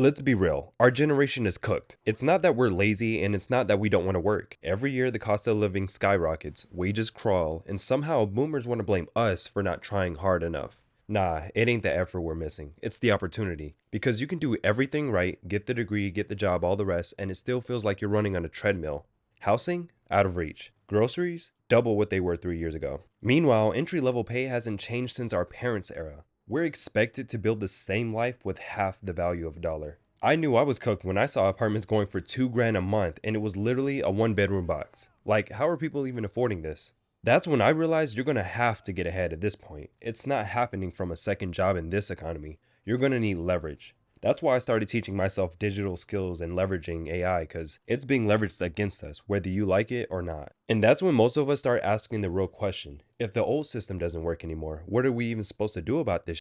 Let's be real, our generation is cooked. It's not that we're lazy and it's not that we don't want to work. Every year the cost of living skyrockets, wages crawl, and somehow boomers want to blame us for not trying hard enough. Nah, it ain't the effort we're missing. It's the opportunity. Because you can do everything right, get the degree, get the job, all the rest, and it still feels like you're running on a treadmill. Housing? Out of reach. Groceries? Double what they were 3 years ago. Meanwhile, entry level pay hasn't changed since our parents' era. We're expected to build the same life with half the value of a dollar. I knew I was cooked when I saw apartments going for 2 grand a month and it was literally a 1 bedroom box. Like, how are people even affording this? That's when I realized you're gonna have to get ahead at this point. It's not happening from a second job in this economy. You're gonna need leverage. That's why I started teaching myself digital skills and leveraging AI because it's being leveraged against us, whether you like it or not. And that's when most of us start asking the real question. If the old system doesn't work anymore, what are we even supposed to do about this?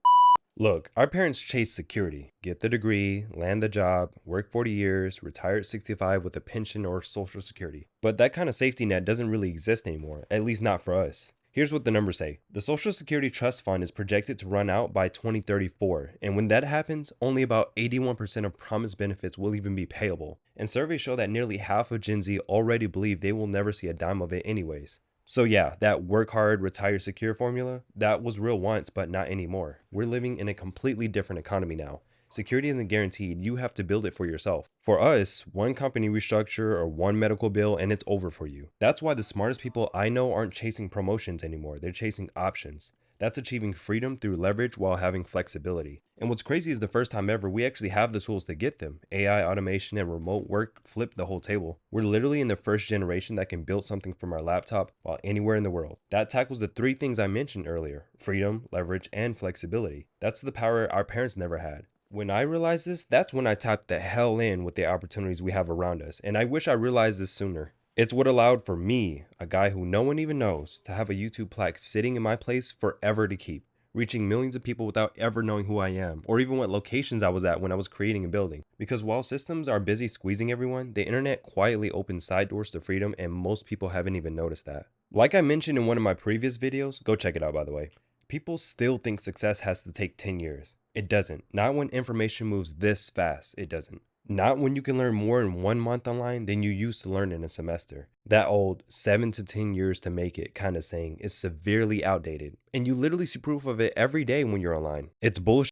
Look, our parents chased security, get the degree, land the job, work 40 years, retire at 65 with a pension or social security. But that kind of safety net doesn't really exist anymore, at least not for us. Here's what the numbers say. The Social Security Trust Fund is projected to run out by 2034, and when that happens, only about 81% of promised benefits will even be payable. And surveys show that nearly half of Gen Z already believe they will never see a dime of it anyways. So yeah, that work hard, retire secure formula, that was real once, but not anymore. We're living in a completely different economy now. Security isn't guaranteed, you have to build it for yourself. For us, one company restructure or one medical bill and it's over for you. That's why the smartest people I know aren't chasing promotions anymore, they're chasing options. That's achieving freedom through leverage while having flexibility. And what's crazy is the first time ever we actually have the tools to get them. AI, automation, and remote work flip the whole table. We're literally in the first generation that can build something from our laptop while anywhere in the world. That tackles the three things I mentioned earlier: freedom, leverage, and flexibility. That's the power our parents never had. When I realized this, that's when I tapped the hell in with the opportunities we have around us, and I wish I realized this sooner. It's what allowed for me, a guy who no one even knows, to have a YouTube plaque sitting in my place forever to keep, reaching millions of people without ever knowing who I am, or even what locations I was at when I was creating a building. Because while systems are busy squeezing everyone, the internet quietly opens side doors to freedom, and most people haven't even noticed that. Like I mentioned in one of my previous videos, go check it out by the way, people still think success has to take 10 years. It doesn't. Not when information moves this fast, it doesn't. Not when you can learn more in 1 month online than you used to learn in a semester. That old 7 to 10 years to make it kind of saying is severely outdated, and you literally see proof of it every day when you're online. It's bullshit.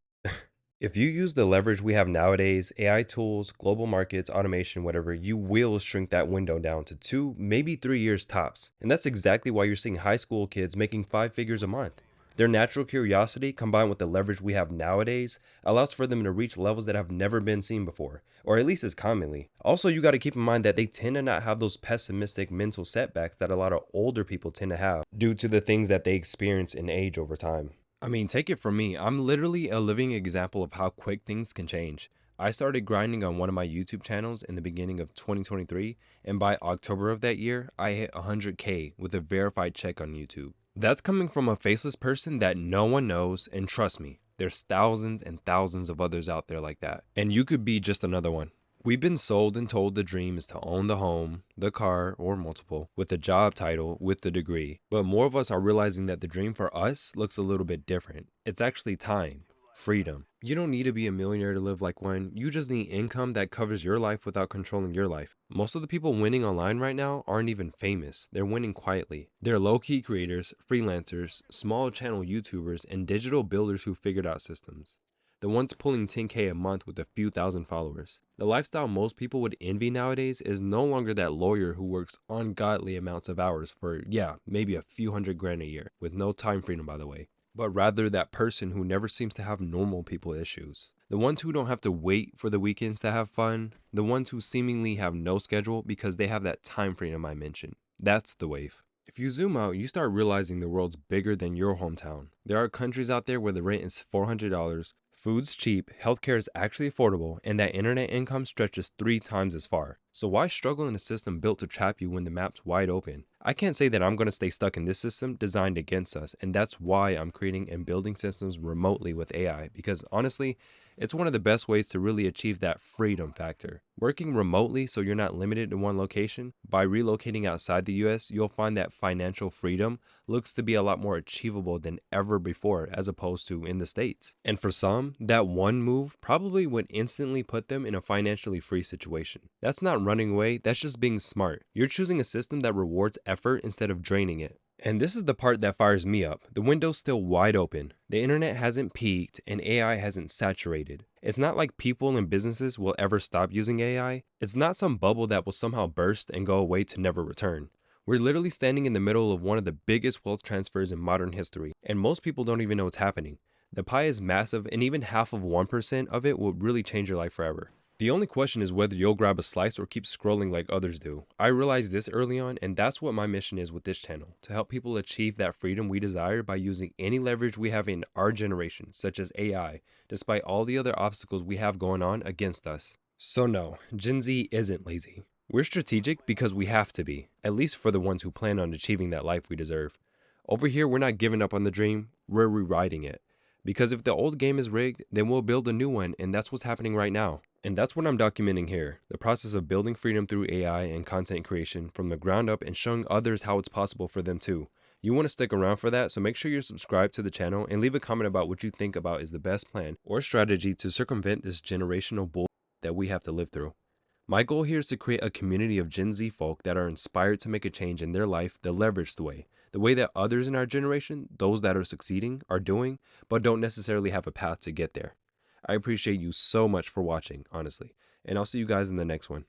If you use the leverage we have nowadays, AI tools, global markets, automation, whatever, you will shrink that window down to 2, maybe 3 years tops. And that's exactly why you're seeing high school kids making 5 figures a month. Their natural curiosity, combined with the leverage we have nowadays, allows for them to reach levels that have never been seen before, or at least as commonly. Also, you got to keep in mind that they tend to not have those pessimistic mental setbacks that a lot of older people tend to have due to the things that they experience in age over time. I mean, take it from me, I'm literally a living example of how quick things can change. I started grinding on one of my YouTube channels in the beginning of 2023, and by October of that year, I hit 100K with a verified check on YouTube. That's coming from a faceless person that no one knows, and trust me, there's thousands and thousands of others out there like that. And you could be just another one. We've been sold and told the dream is to own the home, the car, or multiple, with a job title, with the degree. But more of us are realizing that the dream for us looks a little bit different. It's actually time, freedom. You don't need to be a millionaire to live like one. You just need income that covers your life without controlling your life. Most of the people winning online right now aren't even famous. They're winning quietly. They're low-key creators, freelancers, small channel YouTubers, and digital builders who figured out systems. The ones pulling 10K a month with a few thousand followers. The lifestyle most people would envy nowadays is no longer that lawyer who works ungodly amounts of hours for, yeah, maybe a few $100,000 a year, with no time freedom by the way, but rather that person who never seems to have normal people issues. The ones who don't have to wait for the weekends to have fun, the ones who seemingly have no schedule because they have that time freedom I mentioned. That's the wave. If you zoom out, you start realizing the world's bigger than your hometown. There are countries out there where the rent is $400, food's cheap, healthcare is actually affordable, and that internet income stretches 3 times as far. So why struggle in a system built to trap you when the map's wide open? I can't say that I'm going to stay stuck in this system designed against us, and that's why I'm creating and building systems remotely with AI, because honestly, it's one of the best ways to really achieve that freedom factor. Working remotely so you're not limited to one location, by relocating outside the US, you'll find that financial freedom looks to be a lot more achievable than ever before as opposed to in the States. And for some, that one move probably would instantly put them in a financially free situation. That's not running away, that's just being smart. You're choosing a system that rewards effort instead of draining it. And this is the part that fires me up. The window's still wide open. The internet hasn't peaked and AI hasn't saturated. It's not like people and businesses will ever stop using AI. It's not some bubble that will somehow burst and go away to never return. We're literally standing in the middle of one of the biggest wealth transfers in modern history, and most people don't even know it's happening. The pie is massive, and even half of 1% of it will really change your life forever. The only question is whether you'll grab a slice or keep scrolling like others do. I realized this early on, and that's what my mission is with this channel, to help people achieve that freedom we desire by using any leverage we have in our generation, such as AI, despite all the other obstacles we have going on against us. So no, Gen Z isn't lazy. We're strategic because we have to be, at least for the ones who plan on achieving that life we deserve. Over here, we're not giving up on the dream, we're rewriting it. Because if the old game is rigged, then we'll build a new one, and that's what's happening right now. And that's what I'm documenting here, the process of building freedom through AI and content creation from the ground up and showing others how it's possible for them too. You want to stick around for that, so make sure you're subscribed to the channel and leave a comment about what you think about is the best plan or strategy to circumvent this generational bull that we have to live through. My goal here is to create a community of Gen Z folk that are inspired to make a change in their life the leveraged way, the way that others in our generation, those that are succeeding, are doing, but don't necessarily have a path to get there. I appreciate you so much for watching, honestly, and I'll see you guys in the next one.